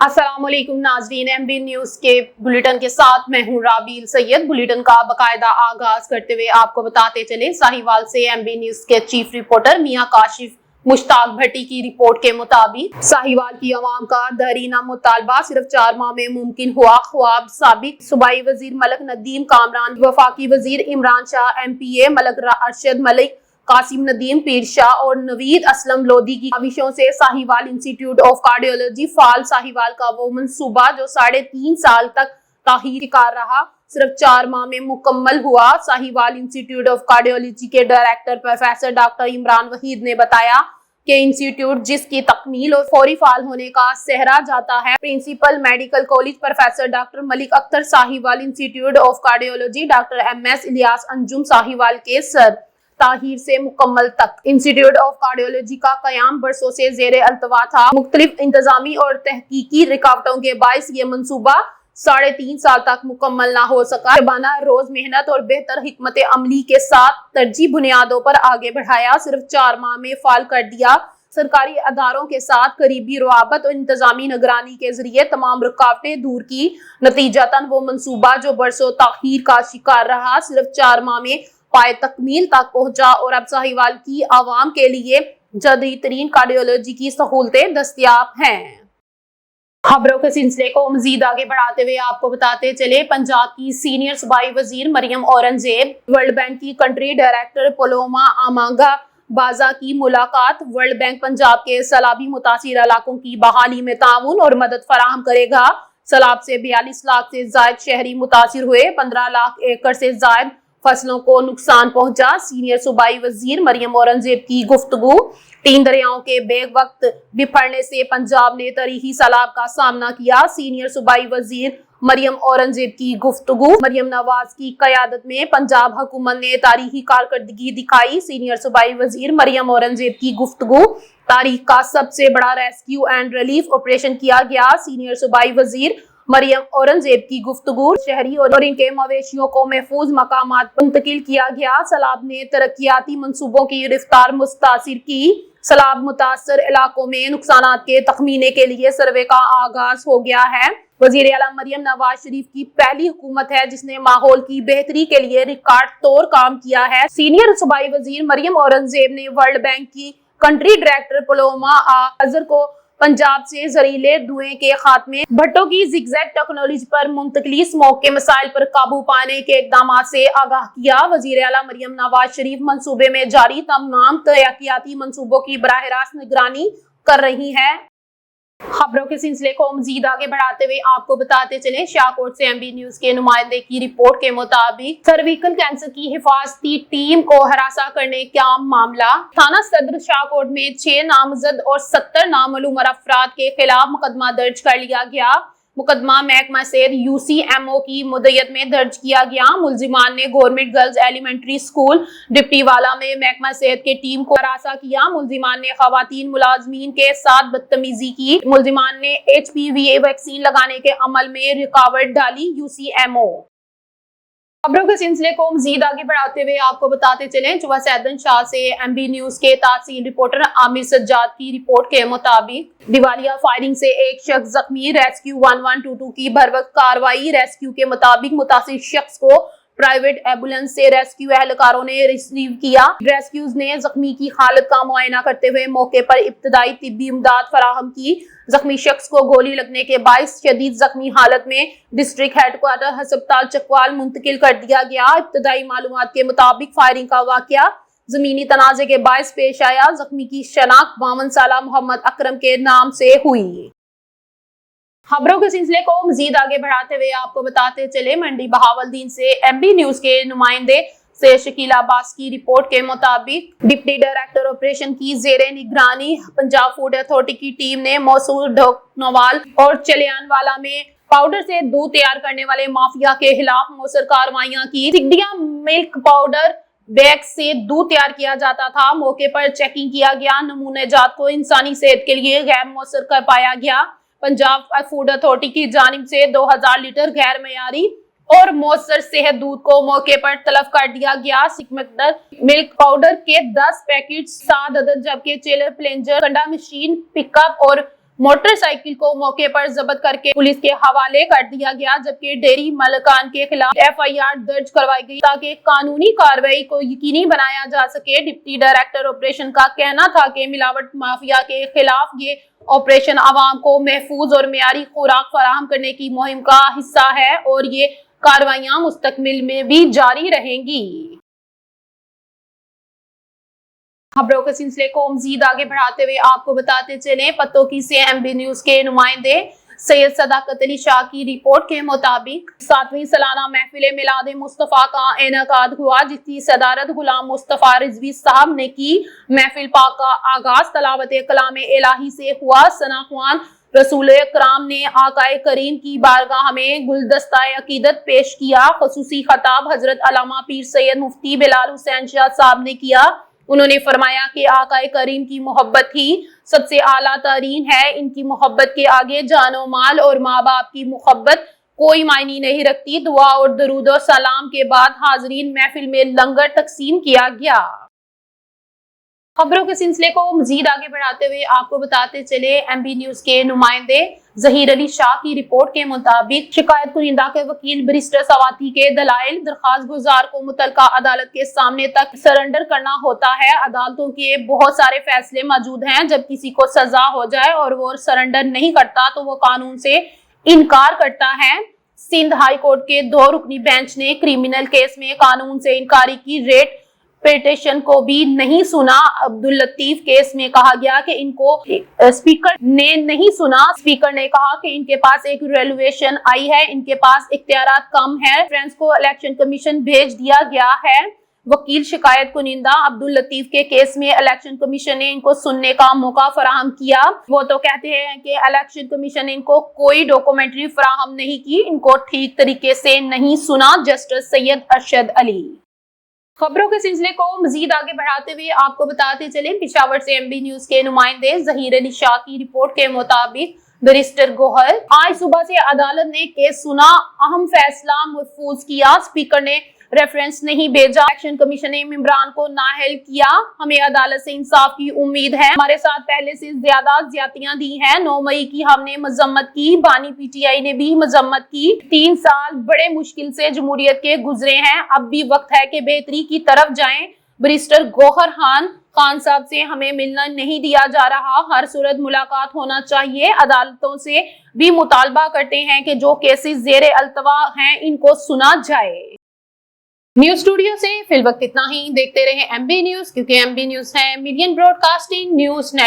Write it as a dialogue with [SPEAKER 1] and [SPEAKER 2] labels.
[SPEAKER 1] अस्सलाम वालेकुम नाजरीन, MB न्यूज के बुलेटिन के साथ मैं हूं राबील सैयद। बुलेटिन का बाकायदा आगाज करते हुए आपको बताते चले, साहिवाल से MB न्यूज के चीफ रिपोर्टर मियां काशिफ मुश्ताक भट्टी की रिपोर्ट के मुताबिक साहिवाल की अवाम का दरीना मुतालबा सिर्फ 4 माह में मुमकिन हुआ ख्वाब साबिक। सूबाई वजीर मलक नदीम कामरान, वफाकी वजीर इमरान शाह, MPA मलक अरशद मलिक, कासिम नदीम पीर शाह और नवीद असलम लोधी की काविशों से साहिवाल इंस्टीट्यूट ऑफ कार्डियोलॉजी फाल साहिवाल का वो मंसूबा जो 3.5 साल तक ताहीर कर रहा सिर्फ 4 माह में मुकम्मल हुआ। साहिवाल इंस्टीट्यूट ऑफ कार्डियोलॉजी के director professor doctor Imran Waheed ने बताया कि इंस्टीट्यूट जिसकी तकमील और फौरी फाल होने का सहरा जाता है। Principal medical college professor doctor Malik Akhtar Sahiwal institute of cardiology, doctor MS Ilyas Anjum Sahiwal के सर ताहीर से मुकम्मल तक। इंस्टीट्यूट ऑफ कार्डियोलॉजी का कयाम बरसों से जेर अल्तवा था। मुख्तलिफ इंतजामी और तहकीकी रुकावटों के बायस ये मंसूबा 3.5 साल तक मुकम्मल ना हो सका। शबाना रोज मेहनत और बेहतर हिकमत अमली के साथ तरजीह बुनियादों पर आगे बढ़ाया, सिर्फ 4 माह में फाल कर दिया। सरकारी अदारों के साथ करीबी रुआबत और इंतजामी निगरानी के जरिए तमाम रुकावटें दूर की। नतीजतन वो मंसूबा जो बरसों ताखीर का शिकार रहा सिर्फ 4 माह में पाए तकमील तक पहुंचा और अब साहिवाल की आवाम के लिए जदीद तरीन कार्डियोलॉजी की सहूलतें दस्तयाब हैं। खबरों के सिलसिले को मजीद आगे बढ़ाते हुए आपको बताते चले, पंजाब की सीनियर सूबाई वजीर मरियम औरंगजेब, वर्ल्ड बैंक की कंट्री डायरेक्टर पलोमा आमांगा बाजा की मुलाकात। वर्ल्ड बैंक पंजाब के सैलाबी मुतासिर इलाकों की बहाली में ताउन और मदद फराहम करेगा। सैलाब से 42 लाख से जायद शहरी मुतासिर हुए, 15 लाख एकड़ से जायद फसलों को नुकसान पहुंचा। सीनियर सूबाई वजीर मरियम औरंगजेब की गुफ्तगू। 3 दरियाओं के बेग वक्त बिफरने से पंजाब ने तारीखी सैलाब का सामना किया। सीनियर सूबाई वजीर मरियम औरंगजेब की गुफ्तगू। मरियम नवाज की क़यादत में पंजाब हुकूमत ने तारीखी कारकर्दगी दिखाई। सीनियर सूबाई वजीर मरियम औरंगजेब की गुफ्तगू। तारीख का सबसे बड़ा रेस्क्यू एंड रिलीफ ऑपरेशन किया गया। सीनियर सूबाई वजीर मरियम औरंगजेब की गुफ्तगू। शहरी और इनके मवेशियों को महफूज मकामात पर मुंतकिल किया गया। सैलाब ने तरक्याती मंसूबों की रफ्तार मुतासिर की। सैलाब मुतासर इलाकों में नुकसान के तखमीने के लिए सर्वे का आगाज हो गया है। वजीर आला मरियम नवाज शरीफ की पहली हुकूमत है जिसने माहौल की बेहतरी के लिए रिकॉर्ड तोड़ काम किया है। सीनियर सूबाई वजीर मरियम औरंगजेब ने वर्ल्ड बैंक की कंट्री डायरेक्टर पलोमा अजहर को पंजाब से जहरीले धुएं के खात्मे, भट्टों की जिगजैग टेक्नोलॉजी पर मुंतकिली, स्मोक के मसाइल पर काबू पाने के इकदाम से आगाह किया। वजीर आला मरियम नवाज शरीफ मंसूबे में जारी तमाम तरक्याती मंसूबों की बराह रास्त निगरानी कर रही है। खबरों के सिलसिले को मजीद आगे बढ़ाते हुए आपको बताते चले, शाहकोट से MB न्यूज के नुमाइंदे की रिपोर्ट के मुताबिक सर्विकल कैंसर की हिफाजती टीम को हरासा करने का मामला। थाना सदर शाहकोट में 6 नामजद और 70 नामालूम अफराद के खिलाफ मुकदमा दर्ज कर लिया गया। मुकदमा महकमा सेहत UCMO की मुद्दत में दर्ज किया गया। मुलजिमान ने गवर्नमेंट गर्ल्स एलिमेंट्री स्कूल डिप्टीवाला में महकमा सेहत के टीम को हरासा किया। मुलजिमान ने खवातीन मुलाजमीन के साथ बदतमीजी की। मुलजिमान ने HPV वैक्सीन लगाने के अमल में रुकावट डाली। UCMO। खबरों के सिलसिले को मजीद आगे बढ़ाते हुए आपको बताते चले, जुवा सैदन शाह से MB न्यूज के तासीर रिपोर्टर आमिर सज्जाद की रिपोर्ट के मुताबिक दिवालिया फायरिंग से एक शख्स जख्मी। रेस्क्यू 1122 की भरवक्त कार्रवाई। रेस्क्यू के मुताबिक मुतासिर शख्स को प्राइवेट एम्बुलेंस से रेस्क्यू एहलकारों ने रिसीव किया। रेस्क्यूज ने जख्मी की हालत का मुआयना करते हुए मौके पर इब्तदाई तिब्बी इमदाद फराहम की। जख्मी शख्स को गोली लगने के बायस शदीद जख्मी हालत में डिस्ट्रिक्ट हेडक्वार्टर अस्पताल चकवाल मुंतकिल कर दिया गया। इब्तदाई मालूमात के मुताबिक फायरिंग का वाकया जमीनी तनाजे के बायस पेश आया। जख्मी की शनाख्त 52 साला मोहम्मद अकरम के नाम से हुई। खबरों के सिलसिले को मजीद आगे बढ़ाते हुए आपको बताते चले, मंडी बहावलदीन से MB न्यूज के नुमाइंदे से शकील अब्बास की रिपोर्ट के मुताबिक डिप्टी डायरेक्टर ऑपरेशन की जेरे निगरानी पंजाब फूड अथॉरिटी की टीम ने मौसूल, ढोकनवाल और चलियानवाला में पाउडर से दूध तैयार करने वाले माफिया के खिलाफ मौसर कार्रवाइयां की। सिगडिया मिल्क पाउडर बैग से दूध तैयार किया जाता था। मौके पर चेकिंग किया गया। नमूने जात को इंसानी सेहत के लिए गैर मौसर कर पाया गया। पंजाब फूड अथॉरिटी की जानिब से 2000 लीटर गैर मयारी और मौसर सेहत दूध को मौके पर तलब कर दिया गया। सिकमतर मिल्क पाउडर के 10 पैकेट 7 अदद, जबकि चेलर प्लेंजर कंडा मशीन पिकअप और मोटरसाइकिल को मौके पर जब्त करके पुलिस के हवाले कर दिया गया, जबकि डेयरी मालिकान के खिलाफ FIR दर्ज करवाई गई ताकि कानूनी कार्रवाई को यकीनी बनाया जा सके। डिप्टी डायरेक्टर ऑपरेशन का कहना था कि मिलावट माफिया के खिलाफ ये ऑपरेशन आवाम को महफूज और मेयारी खुराक फराहम करने की मुहिम का हिस्सा है और ये कार्रवाइयां मुस्तकबिल में भी जारी रहेंगी। खबरों के सिलसिले को मजीद आगे बढ़ाते हुए आपको बताते चले, पत्तोकी से MB न्यूज के नुमाइंदे सैयद सदाकत अली शाह की रिपोर्ट के मुताबिक 7वीं सालाना महफिल मिलाद मुस्तफ़ा का इनेकाद हुआ, जिसकी सदारत गुलाम मुस्तफ़ा रिजवी साहब ने की। महफिल पाक का आगाज तलावत कलाम इलाही से हुआ। सनाख्वान रसूल अकराम ने आकाए करीम की बारगाह में गुलदस्ता अकीदत पेश किया। खसूसी खताब हजरत अल्लामा पीर सैयद मुफ्ती बिलाल हुसैन शाह साहब ने किया। उन्होंने फरमाया कि आकाए करीम की मोहब्बत ही सबसे आला तरीन है। इनकी मोहब्बत के आगे जानो माल और माँ बाप की मोहब्बत कोई मायने नहीं रखती। दुआ और दरूद और सलाम के बाद हाजरीन महफिल में लंगर तकसीम किया गया। खबरों के सिलसिले को मजीद आगे बढ़ाते हुए आपको बताते चले, MB न्यूज के नुमाइंदे जहीर अली शाह की रिपोर्ट के मुताबिक शिकायत कुनिंदा के वकील बैरिस्टर सवाती के दलाइल दरखास्त गुजार को मुतलका अदालत के सामने तक सरेंडर करना होता है। अदालतों के बहुत सारे फैसले मौजूद हैं। जब किसी को सजा हो जाए और वो सरेंडर नहीं करता तो वो कानून से इनकार करता है। सिंध हाई कोर्ट के 2 रुकनी बेंच ने क्रिमिनल केस में कानून से इनकारी की रेट पिटीशन को भी नहीं सुना। अब्दुल लतीफ केस में कहा गया कि इनको स्पीकर ने नहीं सुना। स्पीकर ने कहा कि इनके पास एक रेलुएशन आई है, इनके पास इख्तियारात कम है। रेफरेंस को इलेक्शन कमीशन भेज दिया गया है। वकील शिकायत कुनिंदा अब्दुल लतीफ के केस में इलेक्शन कमीशन ने इनको सुनने का मौका फराहम किया। वो तो कहते हैं कि इलेक्शन कमीशन ने इनको कोई डॉक्यूमेंट्री फराहम नहीं की, इनको ठीक तरीके से नहीं सुना। जस्टिस सैयद अरशद अली। खबरों के सिलसिले को मजीद आगे बढ़ाते हुए आपको बताते चले, पेशावर से MB न्यूज के नुमाइंदे जहीर अली शाह की रिपोर्ट के मुताबिक बैरिस्टर गोहर आज सुबह से अदालत ने केस सुना, अहम फैसला महफूज किया। स्पीकर ने रेफरेंस नहीं भेजा। इलेक्शन कमीशन ने इमरान को नाअहल किया। हमें अदालत से इंसाफ की उम्मीद है। हमारे साथ पहले से ज्यादा ज्यादतियां दी हैं। 9 मई की हमने मजम्मत की, बानी PTI ने भी मजम्मत की। 3 साल बड़े मुश्किल से जमहूरियत के गुजरे हैं, अब भी वक्त है कि बेहतरी की तरफ जाएं। बैरिस्टर गोहर खान साहब से हमें मिलना नहीं दिया जा रहा, हर सूरत मुलाकात होना चाहिए। अदालतों से भी मुतालबा करते हैं कि जो केसेस जेर अल्तवा हैं इनको सुना जाए। न्यूज स्टूडियो से फिल वक्त इतना ही। देखते रहे MB न्यूज, क्योंकि MB न्यूज है मिलियन ब्रॉडकास्टिंग न्यूज नेटवर्क।